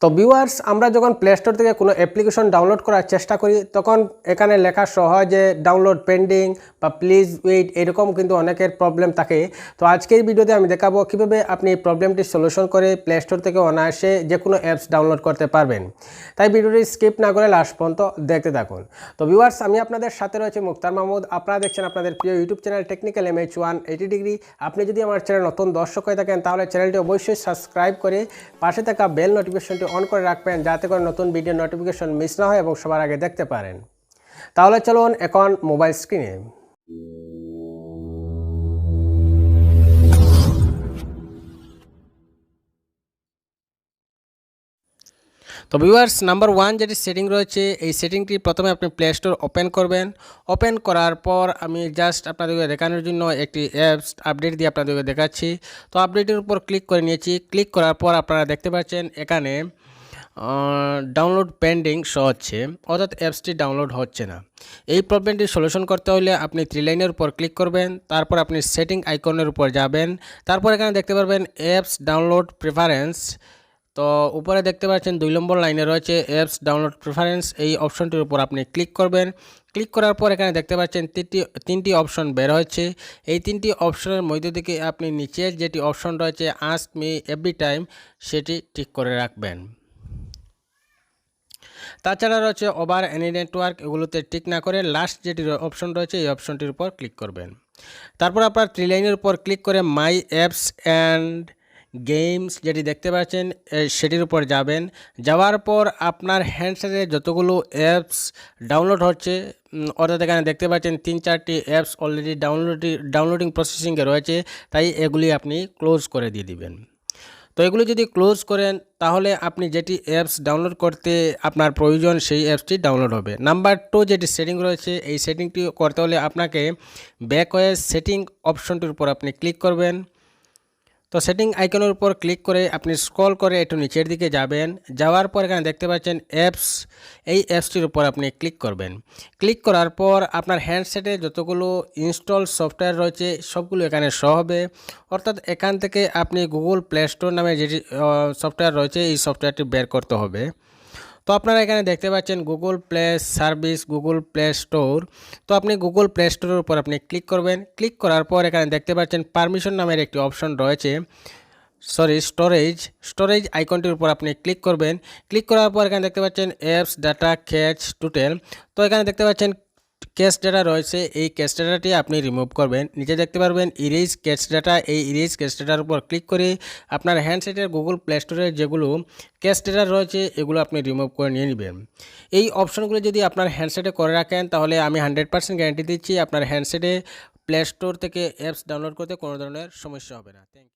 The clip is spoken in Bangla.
তো ভিউয়ার্স, আমরা যখন প্লে স্টোর থেকে কোনো অ্যাপ্লিকেশন ডাউনলোড করার চেষ্টা করি তখন এখানে লেখা সহজে ডাউনলোড পেন্ডিং বা প্লিজ ওয়েট এরকম কিন্তু অনেকের প্রবলেম থাকে। তো আজকের ভিডিওতে আমি দেখাবো কীভাবে আপনি এই প্রবলেমটি সলিউশন করে প্লে স্টোর থেকে অনায়াসে যে কোনো অ্যাপস ডাউনলোড করতে পারবেন। তাই ভিডিওটি স্কিপ না করে লাস্ট পর্যন্ত দেখতে থাকুন। তো ভিউয়ার্স, আমি আপনাদের সাথে রয়েছে মুখতার মাহমুদ। আপনারা দেখছেন আপনাদের প্রিয় YouTube channel technical MH180 degree. আপনি যদি আমার চ্যানেল নতুন দর্শক হয়ে থাকেন তাহলে চ্যানেলটি অবশ্যই সাবস্ক্রাইব করে পাশে থাকা বেল নোটিফিকেশনটি অন করে রাখবেন, যাতে করে নতুন ভিডিও নোটিফিকেশন মিস না হয় এবং সবার আগে দেখতে পারেন। তাহলে চলুন এখন মোবাইল স্ক্রিনে। তো ভিউয়ার্স, নাম্বার 1 যেটি সেটিং রয়েছে, এই সেটিংটি প্রথমে আপনি প্লে স্টোর ওপেন করবেন। ওপেন করার পর আমি জাস্ট আপনাদেরকে দেখানোর জন্য একটি অ্যাপস আপডেট দিয়ে আপনাদেরকে দেখাচ্ছি। তো আপডেটের উপর ক্লিক করে নিয়েছি। ক্লিক করার পর আপনারা দেখতে পাচ্ছেন এখানে ডাউনলোড পেন্ডিং শো হচ্ছে, অর্থাৎ অ্যাপসটি ডাউনলোড হচ্ছে না। এই প্রবলেমটি সলিউশন করতে হলে আপনি 3 লাইনের উপর ক্লিক করবেন, তারপর আপনি সেটিং আইকনের উপর যাবেন, তারপর এখানে দেখতে পারবেন অ্যাপস ডাউনলোড প্রেফারেন্স। তো উপরে দেখতে পাচ্ছেন 2 নম্বর লাইনে রয়েছে অ্যাপস ডাউনলোড প্রেফারেন্স, এই অপশনটির উপর আপনি ক্লিক করবেন। ক্লিক করার পর এখানে দেখতে পাচ্ছেন তিনটি অপশন বের হচ্ছে। এই তিনটি অপশনের মধ্যে থেকে আপনি নিচের যেটি অপশন রয়েছে আস্ক মি এভরি টাইম, সেটি ঠিক করে রাখবেন। তাছাড়া রয়েছে ওভার এনি নেটওয়ার্ক, এগুলোতে টিক না করে লাস্ট যেটি অপশন রয়েছে এই অপশনটির উপর ক্লিক করবেন। তারপর আপনার 3 লাইনের উপর ক্লিক করে মাই অ্যাপস অ্যান্ড গেমস যেটি দেখতে পাচ্ছেন সেটির উপর যাবেন। যাওয়ার পর আপনার হ্যান্ডসেটে যতগুলো অ্যাপস ডাউনলোড হচ্ছে, অর্থাৎ এখানে দেখতে পাচ্ছেন 3-4টি অ্যাপস অলরেডি ডাউনলোডিং প্রসেসিংয়ে রয়েছে, তাই এগুলি আপনি ক্লোজ করে দিয়ে দিবেন। তো এগুলো যদি ক্লোজ করেন তাহলে আপনি যেটি অ্যাপস ডাউনলোড করতে আপনার প্রয়োজন সেই অ্যাপসটি ডাউনলোড হবে। নাম্বার 2 যেটি সেটিং রয়েছে, এই সেটিংটি করতে হলে আপনাকে ব্যাক হয়ে সেটিং অপশনটির উপর আপনি ক্লিক করবেন। তো সেটিং আইকনের উপর ক্লিক করে আপনি স্ক্রল করে একটু নিচের দিকে যাবেন। যাওয়ার পর এখানে দেখতে পাচ্ছেন অ্যাপস, এই অ্যাপসটির উপর আপনি ক্লিক করবেন। ক্লিক করার পর আপনার হ্যান্ডসেটে যতগুলো ইনস্টল সফটওয়্যার রয়েছে সবগুলো এখানে শো হবে, অর্থাৎ এখান থেকে আপনি গুগল প্লে স্টোর নামে যেটি সফটওয়্যার রয়েছে এই সফটওয়্যারটি বের করতে হবে। তো আপনারা এখানে দেখতে পাচ্ছেন Google play service, Google play store. তো আপনি গুগল প্লে স্টোরের উপর আপনি ক্লিক করবেন। ক্লিক করার পর এখানে দেখতে পাচ্ছেন পারমিশন নামের একটি অপশন রয়েছে, স্টোরেজ আইকনটির উপর আপনি ক্লিক করবেন। ক্লিক করার পর এখানে দেখতে পাচ্ছেন অ্যাপস ডাটা ক্যাচ টোটাল। তো এখানে দেখতে পাচ্ছেন ক্যাশ ডাটা রয়েছে, এই ক্যাশ ডাটাটি আপনি রিমুভ করবেন। নিচে দেখতে পারবেন ইরেজ ক্যাশ ডাটা, এই ইরেজ ক্যাশ ডাটার উপর ক্লিক করে আপনার হ্যান্ডসেটের গুগল প্লে স্টোরের যেগুলো ক্যাশ ডাটা রয়েছে এগুলো আপনি রিমুভ করে নিয়ে নেবেন। এই অপশনগুলো যদি আপনার হ্যান্ডসেটে করে রাখেন তাহলে আমি 100% গ্যারান্টি দিচ্ছি আপনার হ্যান্ডসেটে প্লে স্টোর থেকে অ্যাপস ডাউনলোড করতে কোনো ধরনের সমস্যা হবে না। Thank you.